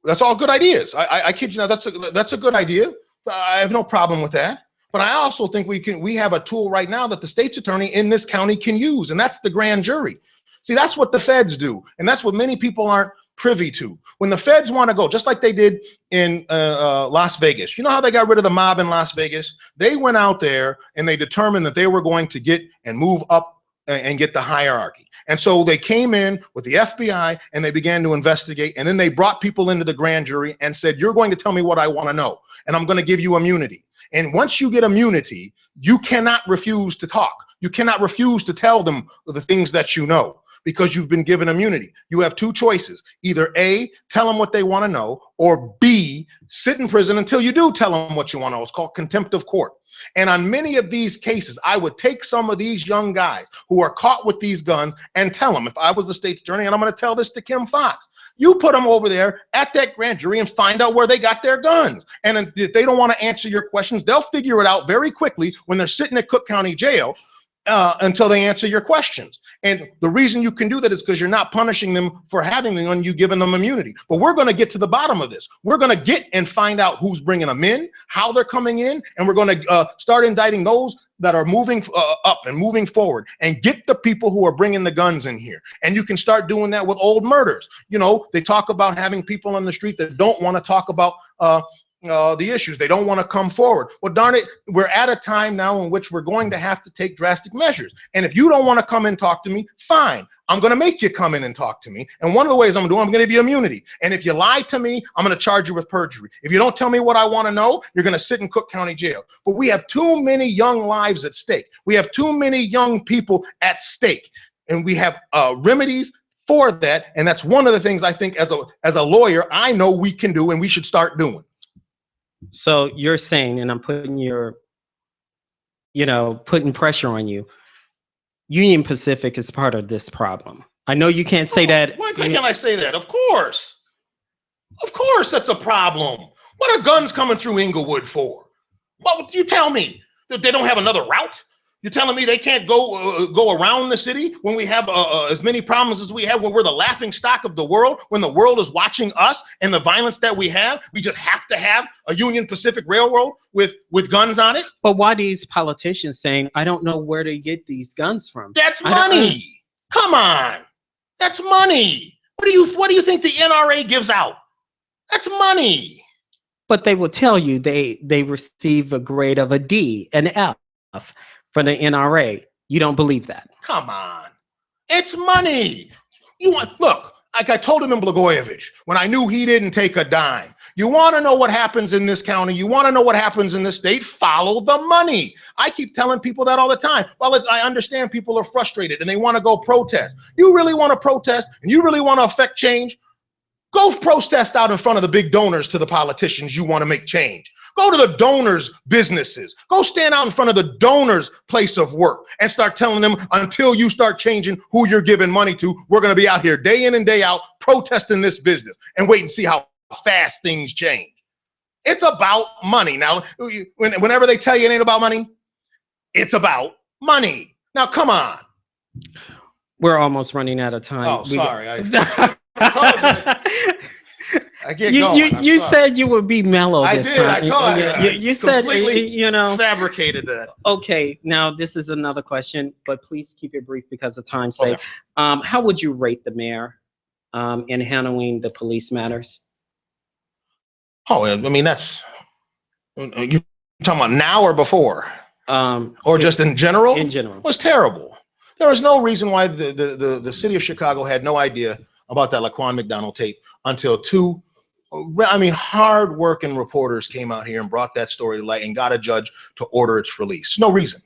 S2: That's all good ideas. I kid you not. That's a good idea. I have no problem with that. But I also think we have a tool right now that the state's attorney in this county can use, and that's the grand jury. See, that's what the feds do, and that's what many people aren't privy to. When the feds want to go, just like they did in Las Vegas. You know how they got rid of the mob in Las Vegas? They went out there and they determined that they were going to get and move up and get the hierarchy. And so they came in with the FBI and they began to investigate, and then they brought people into the grand jury and said, you're going to tell me what I want to know, and I'm going to give you immunity. And once you get immunity, you cannot refuse to talk. You cannot refuse to tell them the things that you know, because you've been given immunity. You have two choices. Either A, tell them what they want to know, or B, sit in prison until you do tell them what you want to know. It's called contempt of court. And on many of these cases, I would take some of these young guys who are caught with these guns and tell them, if I was the state's attorney, and I'm going to tell this to Kim Foxx, you put them over there at that grand jury and find out where they got their guns. And if they don't want to answer your questions, they'll figure it out very quickly when they're sitting at Cook County Jail until they answer your questions. And the reason you can do that is because you're not punishing them for having the gun, you've given them immunity. But we're going to get to the bottom of this. We're going to get and find out who's bringing them in, how they're coming in, and we're going to start indicting those that are moving up and moving forward, and get the people who are bringing the guns in here. And you can start doing that with old murders. You know, they talk about having people on the street that don't want to talk about the issues. They don't want to come forward. Well, darn it, we're at a time now in which we're going to have to take drastic measures. And if you don't want to come and talk to me, fine. I'm going to make you come in and talk to me. And one of the ways I'm going to do it, I'm going to give you immunity. And if you lie to me, I'm going to charge you with perjury. If you don't tell me what I want to know, you're going to sit in Cook County Jail. But we have too many young lives at stake. We have too many young people at stake. And we have remedies for that. And that's one of the things I think as a lawyer, I know we can do and we should start doing.
S1: So you're saying, and I'm putting putting pressure on you, Union Pacific is part of this problem. I know you can't say that.
S2: Why can't I say that? Of course. Of course that's a problem. What are guns coming through Inglewood for? What you tell me? That they don't have another route? You're telling me they can't go around the city when we have as many problems as we have, when we're the laughing stock of the world, when the world is watching us and the violence that we have? We just have to have a Union Pacific Railroad with guns on it?
S1: But why these politicians saying, I don't know where to get these guns from?
S2: That's money. Come on. That's money. What do you think the NRA gives out? That's money.
S1: But they will tell you they receive a grade of a D, an F from the NRA. You don't believe that?
S2: Come on. It's money. Look, like I told him in Blagojevich, when I knew he didn't take a dime. You want to know what happens in this county? You want to know what happens in this state? Follow the money. I keep telling people that all the time. Well, I understand people are frustrated and they want to go protest. You really want to protest and you really want to affect change? Go protest out in front of the big donors to the politicians you want to make change. Go to the donors' businesses. Go stand out in front of the donors' place of work and start telling them, until you start changing who you're giving money to, we're going to be out here day in and day out protesting this business, and wait and see how fast things change. It's about money. Now, whenever they tell you it ain't about money, it's about money. Now, come on.
S1: We're almost running out of time.
S2: Oh, sorry. I get going.
S1: You said you would be mellow this time.
S2: I told you.
S1: You said, you know.
S2: Fabricated that.
S1: Okay, now this is another question, but please keep it brief because of time's sake. Okay. How would you rate the mayor in handling the police matters?
S2: Oh, I mean, that's, you talking about now or before? Or just in general?
S1: In general.
S2: It was terrible. There was no reason why the city of Chicago had no idea about that Laquan McDonald tape until hard-working reporters came out here and brought that story to light and got a judge to order its release. No reason.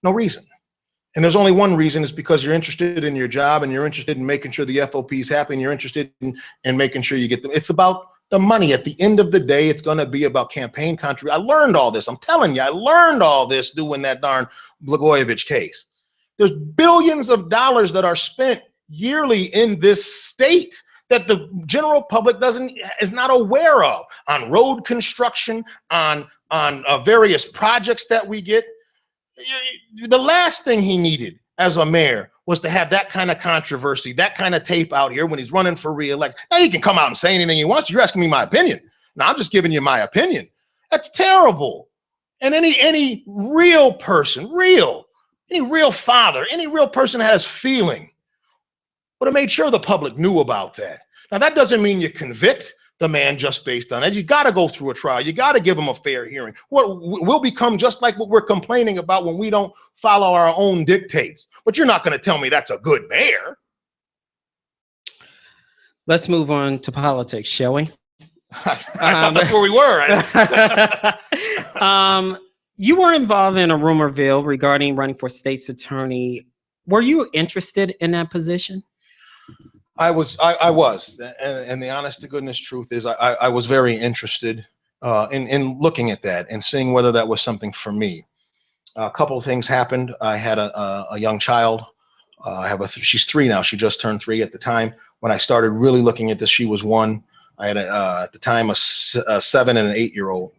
S2: And there's only one reason. It's because you're interested in your job and you're interested in making sure the FOP is happy and you're interested in making sure you get them. It's about the money. At the end of the day, it's going to be about campaign contribution. I learned all this. I'm telling you, I learned all this doing that darn Blagojevich case. There's billions of dollars that are spent yearly in this state that the general public is not aware of, on road construction, on various projects that we get. The last thing he needed as a mayor was to have that kind of controversy, that kind of tape out here when he's running for re-election. Now, he can come out and say anything he wants. You're asking me my opinion. Now, I'm just giving you my opinion. That's terrible. And any real person, any real father, any real person that has feeling would have made sure the public knew about that. Now, that doesn't mean you convict the man just based on that. You got to go through a trial. You got to give him a fair hearing. We'll become just like what we're complaining about when we don't follow our own dictates. But you're not going to tell me that's a good mayor.
S1: Let's move on to politics, shall we?
S2: I thought that's where we were.
S1: You were involved in a rumorville regarding running for state's attorney. Were you interested in that position?
S2: I was, and the honest to goodness truth is I was very interested in looking at that and seeing whether that was something for me. A couple of things happened. I had a young child. She's 3 now. She just turned 3. At the time when I started really looking at this, she was 1. I had at the time a 7 and an 8-year-old,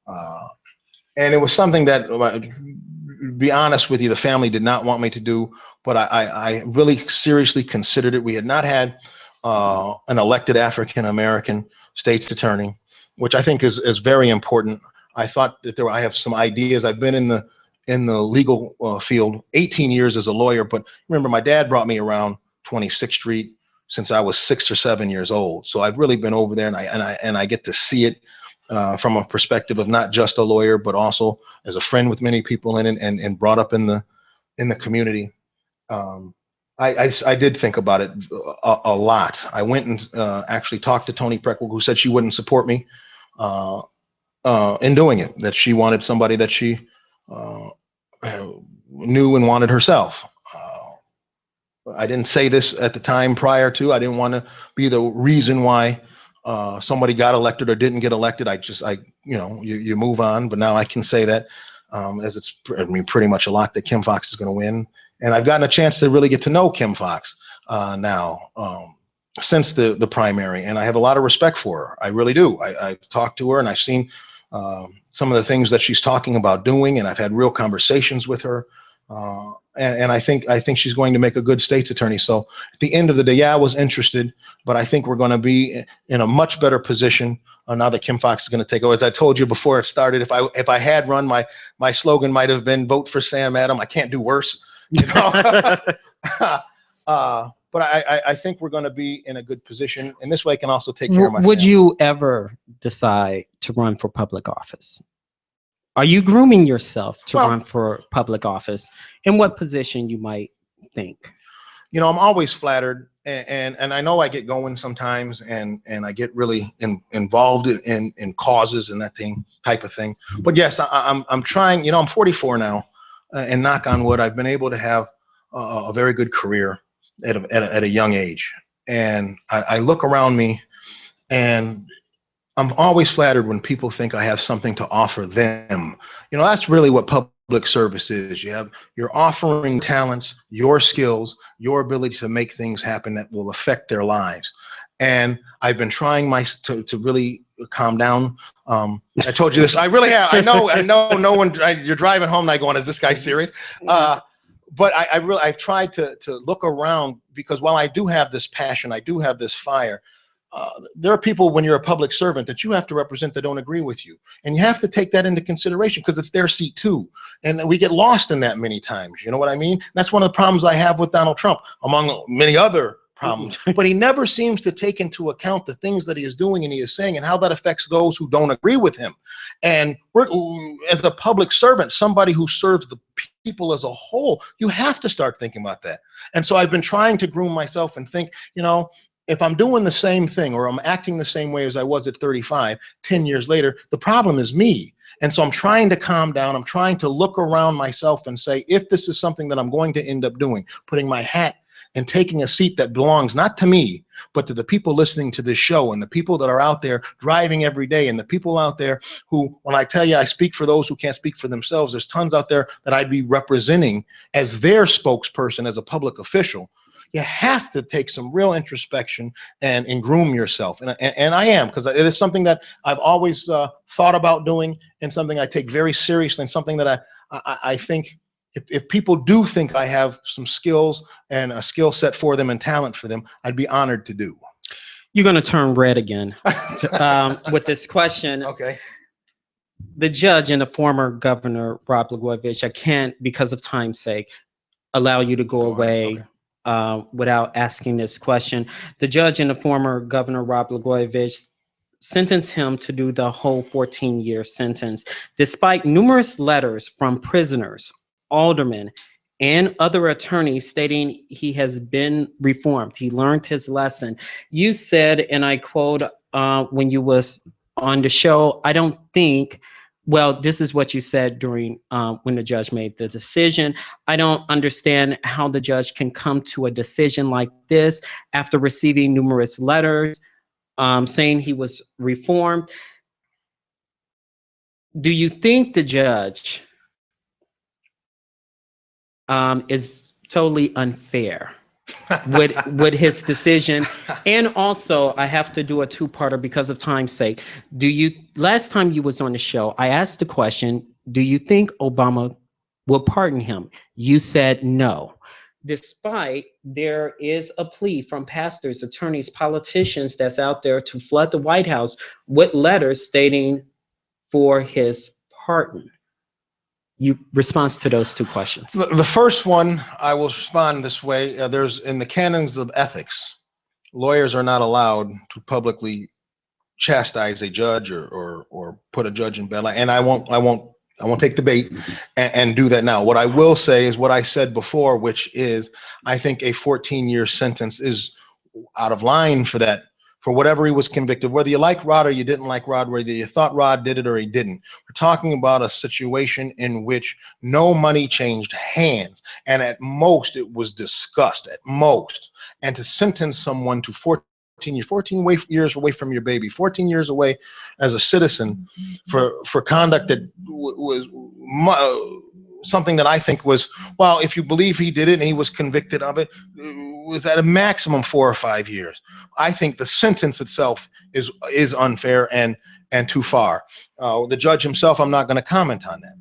S2: and it was something that, to be honest with you, the family did not want me to do. But I really seriously considered it. We had not had an elected African-American state's attorney, which I think is very important. I thought that I have some ideas. I've been in the legal field 18 years as a lawyer, but remember, my dad brought me around 26th Street since I was 6 or 7 years old. So I've really been over there, and I get to see it from a perspective of not just a lawyer, but also as a friend with many people in it, and brought up in the community. I did think about it a lot. I went and actually talked to Toni Preckwinkle, who said she wouldn't support me in doing it, that she wanted somebody that she knew and wanted herself. I didn't say this at the time prior to. I didn't want to be the reason why somebody got elected or didn't get elected. You move on. But now I can say that as it's pretty much a lock that Kim Foxx is going to win. And I've gotten a chance to really get to know Kim Foxx now since the primary, and I have a lot of respect for her. I really do. I've talked to her, and I've seen some of the things that she's talking about doing, and I've had real conversations with her. And I think she's going to make a good state's attorney. So at the end of the day, yeah, I was interested, but I think we're going to be in a much better position now that Kim Foxx is going to take over. As I told you before it started, if I had run, my slogan might have been "Vote for Sam Adam." I can't do worse, you know. But I think we're going to be in a good position, and this way I can also take care of my family.
S1: Would you ever decide to run for public office? Are you grooming yourself to run for public office? In what position you might think?
S2: You know, I'm always flattered and I know I get going sometimes, and I get really involved in causes and that type of thing. But yes, I'm trying. You know, I'm 44 now, and knock on wood, I've been able to have a very good career at a young age. And I look around me, and I'm always flattered when people think I have something to offer them. You know, that's really what public service is. You're offering talents, your skills, your ability to make things happen that will affect their lives. And I've been trying to really calm down. I told you this. I really have. I know. No one. You're driving home, and I going, "Is this guy serious?" But I've tried to look around, because while I do have this passion, I do have this fire. There are people, when you're a public servant, that you have to represent that don't agree with you. And you have to take that into consideration, because it's their seat too. And we get lost in that many times. You know what I mean? That's one of the problems I have with Donald Trump, among many other problems. But he never seems to take into account the things that he is doing and he is saying, and how that affects those who don't agree with him. And as a public servant, somebody who serves the people as a whole, you have to start thinking about that. And so I've been trying to groom myself and think, you know, if I'm doing the same thing, or I'm acting the same way as I was at 35, 10 years later, the problem is me. And so I'm trying to calm down. I'm trying to look around myself and say, if this is something that I'm going to end up doing, putting my hat and taking a seat that belongs not to me, but to the people listening to this show, and the people that are out there driving every day, and the people out there who, when I tell you I speak for those who can't speak for themselves, there's tons out there that I'd be representing as their spokesperson, as a public official. You have to take some real introspection and groom yourself. And I am, because it is something that I've always thought about doing, and something I take very seriously, and something that I think if people do think I have some skills and a skill set for them and talent for them, I'd be honored to do.
S1: You're going to turn red again with this question.
S2: Okay.
S1: The judge and the former governor, Rod Blagojevich, I can't, because of time's sake, allow you to go away. Okay. Without asking this question. The judge and the former governor, Rod Blagojevich, sentenced him to do the whole 14-year sentence, despite numerous letters from prisoners, aldermen, and other attorneys stating he has been reformed. He learned his lesson. You said, and I quote, when you was on the show, I don't think, well, this is what you said during when the judge made the decision. I don't understand how the judge can come to a decision like this after receiving numerous letters saying he was reformed. Do you think the judge is totally unfair with his decision? And also, I have to do a two-parter because of time's sake. Last time you was on the show, I asked the question, do you think Obama will pardon him? You said no. Despite there is a plea from pastors, attorneys, politicians that's out there to flood the White House with letters stating for his pardon. You response to those two questions.
S2: The first one, I will respond this way. There's, in the canons of ethics, lawyers are not allowed to publicly chastise a judge or put a judge in bed. And I won't take the bait and do that now. What I will say is what I said before, which is I think a 14-year sentence is out of line for that. For whatever he was convicted, whether you like Rod or you didn't like Rod, whether you thought Rod did it or he didn't. We're talking about a situation in which no money changed hands, and at most it was discussed, at most. And to sentence someone to 14 years away from your baby, 14 years away as a citizen for conduct that was something that I think was, well, if you believe he did it and he was convicted of it, was at a maximum 4 or 5 years. I think the sentence itself is unfair and too far. The judge himself, I'm not going to comment on that.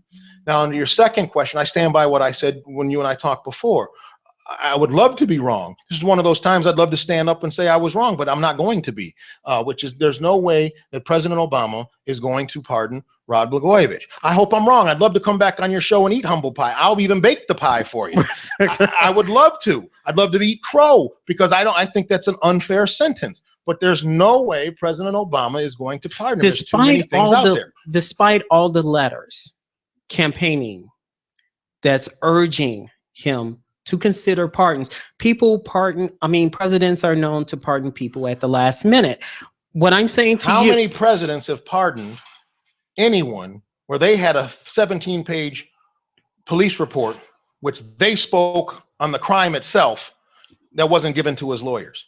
S2: Now, on your second question, I stand by what I said when you and I talked before. I would love to be wrong. This is one of those times I'd love to stand up and say I was wrong, but I'm not going to be, which is there's no way that President Obama is going to pardon Rod Blagojevich. I hope I'm wrong. I'd love to come back on your show and eat humble pie. I'll even bake the pie for you. I would love to. I'd love to eat crow, because I think that's an unfair sentence. But there's no way President Obama is going to pardon him. There's too many things out there.
S1: Despite all the letters campaigning that's urging him to consider pardons. Presidents are known to pardon people at the last minute. What I'm saying to you—
S2: How many presidents have pardoned anyone where they had a 17-page police report, which they spoke on the crime itself, that wasn't given to his lawyers?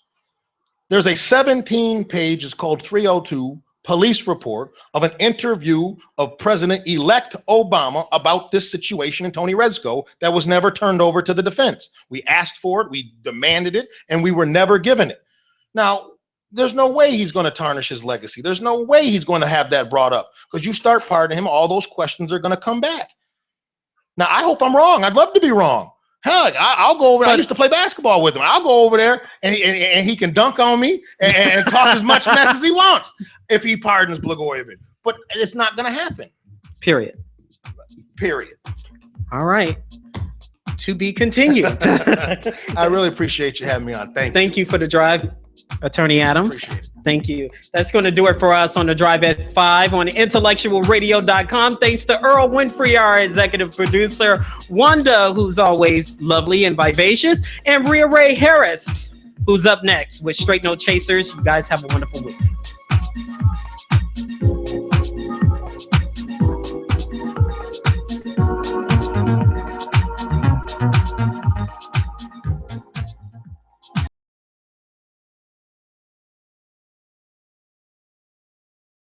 S2: There's a 17-page, it's called 302, police report of an interview of President-elect Obama about this situation in Tony Rezko that was never turned over to the defense. We asked for it, we demanded it, and we were never given it. Now, there's no way he's going to tarnish his legacy. There's no way he's going to have that brought up, because you start pardoning him, all those questions are going to come back. Now, I hope I'm wrong. I'd love to be wrong. Heck, I'll go over there. I used to play basketball with him. I'll go over there and he can dunk on me and talk as much mess as he wants if he pardons Blagojevich. But it's not going to happen.
S1: Period. All right. To be continued.
S2: I really appreciate you having me on.
S1: Thank you for the drive, Attorney Adams.
S2: Appreciate it.
S1: Thank you. That's going to do it for us on the Drive at 5 on IntellectualRadio.com. Thanks to Earl Winfrey, our executive producer, Wanda, who's always lovely and vivacious, and Rhea Ray Harris, who's up next with Straight No Chasers. You guys have a wonderful week.